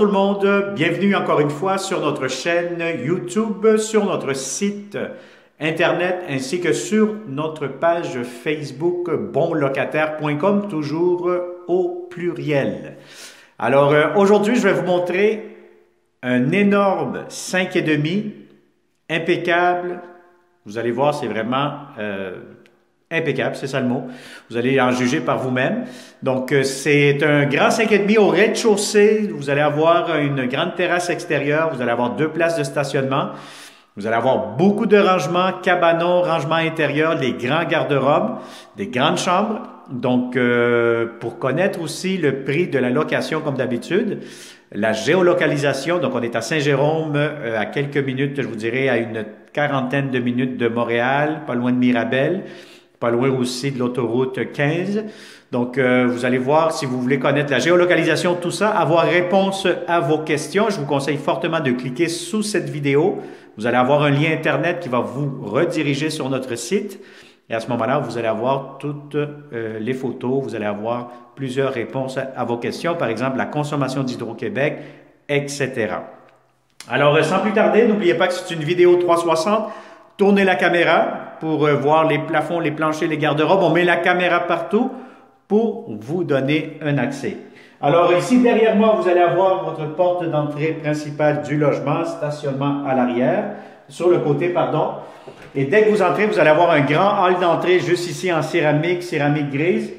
tout le monde, bienvenue encore une fois sur notre chaîne YouTube, sur notre site internet ainsi que sur notre page Facebook bonlocataire.com, toujours au pluriel. Alors aujourd'hui, je vais vous montrer un énorme 5,5 impeccable. Vous allez voir, c'est vraiment impeccable, c'est ça le mot. Vous allez en juger par vous-même. Donc, c'est un grand 5,5 au rez-de-chaussée. Vous allez avoir une grande terrasse extérieure. Vous allez avoir 2 places de stationnement. Vous allez avoir beaucoup de rangements, cabanons, rangements intérieurs, des grands garde-robes, des grandes chambres. Donc, pour connaître aussi le prix de la location comme d'habitude, la géolocalisation, donc on est à Saint-Jérôme, à quelques minutes, je vous dirais, à une quarantaine de minutes de Montréal, pas loin de Mirabel, pas loin aussi de l'autoroute 15. Donc, vous allez voir, si vous voulez connaître la géolocalisation, tout ça, avoir réponse à vos questions, je vous conseille fortement de cliquer sous cette vidéo. Vous allez avoir un lien Internet qui va vous rediriger sur notre site. Et à ce moment-là, vous allez avoir toutes les photos, vous allez avoir plusieurs réponses à vos questions, par exemple la consommation d'Hydro-Québec, etc. Alors, sans plus tarder, n'oubliez pas que c'est une vidéo 360. Tournez la caméra pour voir les plafonds, les planchers, les garde-robes. On met la caméra partout pour vous donner un accès. Alors ici, derrière moi, vous allez avoir votre porte d'entrée principale du logement, stationnement à l'arrière, sur le côté, pardon. Et dès que vous entrez, vous allez avoir un grand hall d'entrée juste ici en céramique, céramique grise.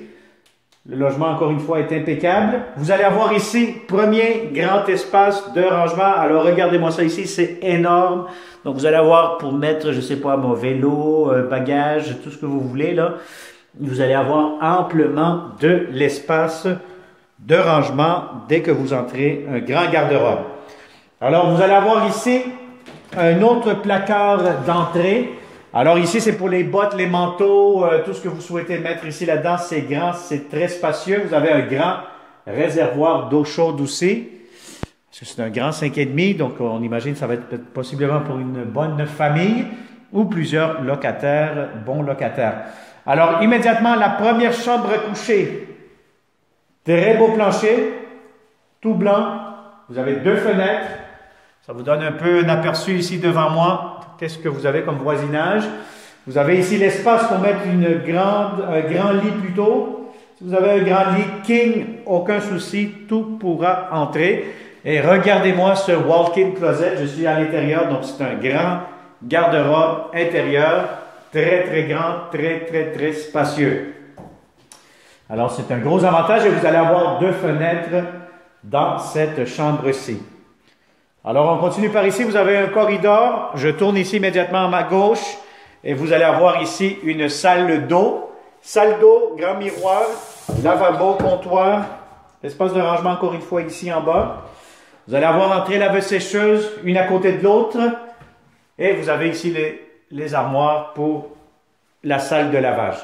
Le logement, encore une fois, est impeccable. Vous allez avoir ici, premier grand espace de rangement. Alors, regardez-moi ça ici, c'est énorme. Donc, vous allez avoir pour mettre, je sais pas, mon vélo, bagages, tout ce que vous voulez, là. Vous allez avoir amplement de l'espace de rangement dès que vous entrez, un grand garde-robe. Alors, vous allez avoir ici un autre placard d'entrée. Alors ici, c'est pour les bottes, les manteaux, tout ce que vous souhaitez mettre ici là-dedans. C'est grand, c'est très spacieux. Vous avez un grand réservoir d'eau chaude aussi. Parce que c'est un grand 5,5, donc on imagine que ça va être possiblement pour une bonne famille ou plusieurs locataires, bons locataires. Alors immédiatement, la première chambre à coucher. Très beau plancher, tout blanc. Vous avez 2 fenêtres. Ça vous donne un peu un aperçu ici devant moi. Qu'est-ce que vous avez comme voisinage? Vous avez ici l'espace pour mettre un grand lit plutôt. Si vous avez un grand lit king, aucun souci, tout pourra entrer. Et regardez-moi ce walk-in closet. Je suis à l'intérieur, donc c'est un grand garde-robe intérieur. Très, très grand, très, très, très spacieux. Alors, c'est un gros avantage et vous allez avoir 2 fenêtres dans cette chambre-ci. Alors, on continue par ici. Vous avez un corridor. Je tourne ici immédiatement à ma gauche et vous allez avoir ici une salle d'eau. Salle d'eau, grand miroir, lavabo, comptoir, espace de rangement encore une fois ici en bas. Vous allez avoir entrée lave-sécheuse, une à côté de l'autre. Et vous avez ici les armoires pour la salle de lavage.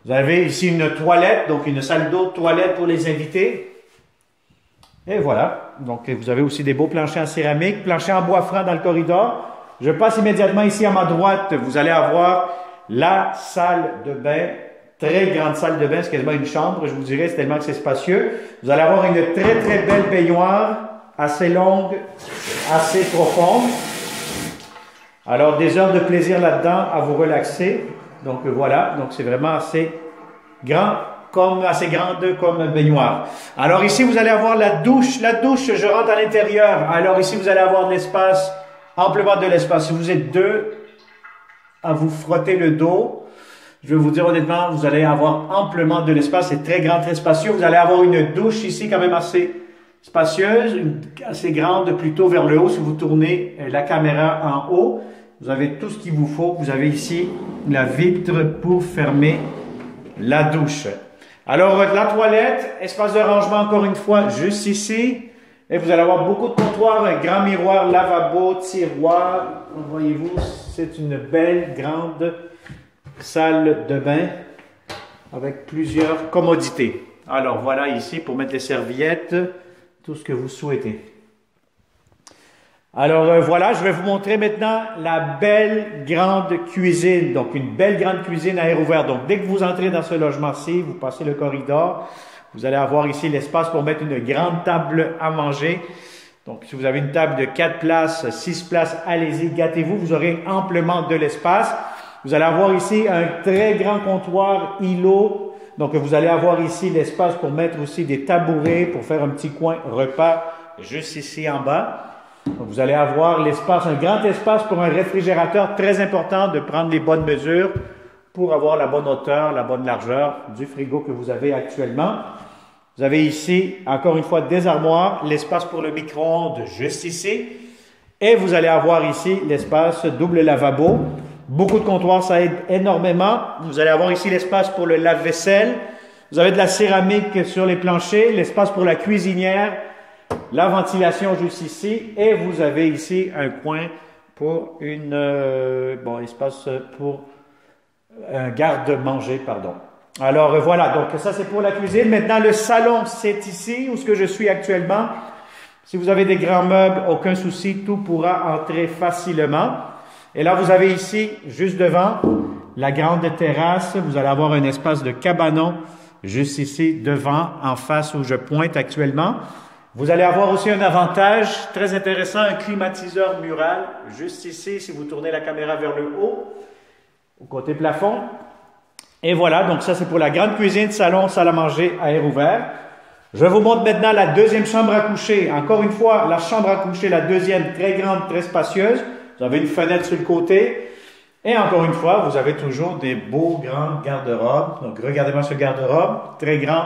Vous avez ici une toilette, donc une salle d'eau, toilette pour les invités. Et voilà. Donc, vous avez aussi des beaux planchers en céramique, planchers en bois franc dans le corridor. Je passe immédiatement ici à ma droite. Vous allez avoir la salle de bain, très grande salle de bain, c'est quasiment une chambre, je vous dirais, c'est tellement que c'est spacieux. Vous allez avoir une très, très belle baignoire, assez longue, assez profonde. Alors, des heures de plaisir là-dedans à vous relaxer. Donc, voilà. Donc, c'est vraiment assez grand, assez grande comme baignoire. Alors, ici, vous allez avoir la douche. La douche, je rentre à l'intérieur. Alors, ici, vous allez avoir de l'espace, amplement de l'espace. Si vous êtes 2 à vous frotter le dos, je vais vous dire honnêtement, vous allez avoir amplement de l'espace. C'est très grand, très spacieux. Vous allez avoir une douche ici quand même assez spacieuse, assez grande plutôt vers le haut. Si vous tournez la caméra en haut, vous avez tout ce qu'il vous faut. Vous avez ici la vitre pour fermer la douche. Alors, la toilette, espace de rangement encore une fois, juste ici. Et vous allez avoir beaucoup de comptoirs, un grand miroir, lavabo, tiroir. Voyez-vous, c'est une belle, grande salle de bain avec plusieurs commodités. Alors, voilà ici pour mettre les serviettes, tout ce que vous souhaitez. Alors voilà, je vais vous montrer maintenant la belle grande cuisine. Donc une belle grande cuisine à air ouvert. Donc dès que vous entrez dans ce logement-ci, vous passez le corridor, vous allez avoir ici l'espace pour mettre une grande table à manger. Donc, si vous avez une table de 4 places, 6 places, allez-y, gâtez-vous, vous aurez amplement de l'espace. Vous allez avoir ici un très grand comptoir îlot. Donc, vous allez avoir ici l'espace pour mettre aussi des tabourets, pour faire un petit coin repas juste ici en bas. Donc, vous allez avoir l'espace, un grand espace pour un réfrigérateur, très important de prendre les bonnes mesures pour avoir la bonne hauteur, la bonne largeur du frigo que vous avez actuellement. Vous avez ici, encore une fois, des armoires, l'espace pour le micro-ondes juste ici. Et vous allez avoir ici l'espace double lavabo. Beaucoup de comptoirs, ça aide énormément. Vous allez avoir ici l'espace pour le lave-vaisselle. Vous avez de la céramique sur les planchers, l'espace pour la cuisinière, la ventilation juste ici. Et vous avez ici un coin pour espace pour un garde-manger, pardon. Alors voilà, donc ça c'est pour la cuisine. Maintenant le salon, c'est ici où ce que je suis actuellement. Si vous avez des grands meubles, aucun souci, tout pourra entrer facilement. Et là, vous avez ici, juste devant, la grande terrasse. Vous allez avoir un espace de cabanon juste ici, devant, en face où je pointe actuellement. Vous allez avoir aussi un avantage très intéressant, un climatiseur mural, juste ici, si vous tournez la caméra vers le haut, au côté plafond. Et voilà, donc ça c'est pour la grande cuisine, salon, salle à manger, à air ouvert. Je vous montre maintenant la deuxième chambre à coucher. Encore une fois, la chambre à coucher, la deuxième, très grande, très spacieuse. Vous avez une fenêtre sur le côté. Et encore une fois, vous avez toujours des beaux grands garde-robes. Donc, regardez-moi ce garde-robe. Très grand,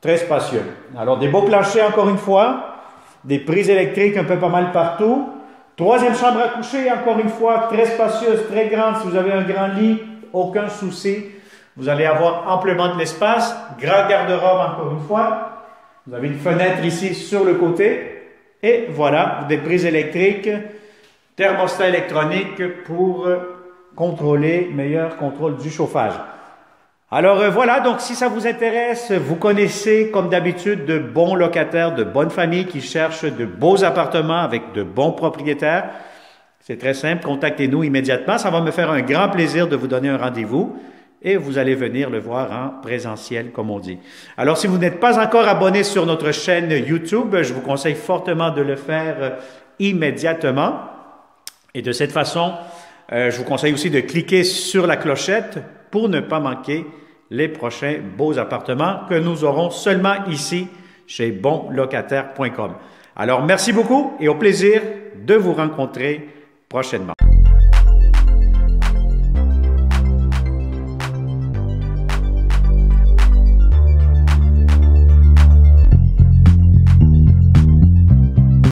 très spacieux. Alors, des beaux planchers, encore une fois. Des prises électriques un peu pas mal partout. Troisième chambre à coucher, encore une fois, très spacieuse, très grande. Si vous avez un grand lit, aucun souci. Vous allez avoir amplement de l'espace. Grand garde-robe, encore une fois. Vous avez une fenêtre ici sur le côté. Et voilà, des prises électriques. Thermostat électronique pour contrôler, meilleur contrôle du chauffage. Alors voilà, donc si ça vous intéresse, vous connaissez comme d'habitude de bons locataires, de bonnes familles qui cherchent de beaux appartements avec de bons propriétaires. C'est très simple, contactez-nous immédiatement. Ça va me faire un grand plaisir de vous donner un rendez-vous et vous allez venir le voir en présentiel, comme on dit. Alors si vous n'êtes pas encore abonné sur notre chaîne YouTube, je vous conseille fortement de le faire immédiatement. Et de cette façon, je vous conseille aussi de cliquer sur la clochette pour ne pas manquer les prochains beaux appartements que nous aurons seulement ici chez bonlocataire.com. Alors, merci beaucoup et au plaisir de vous rencontrer prochainement.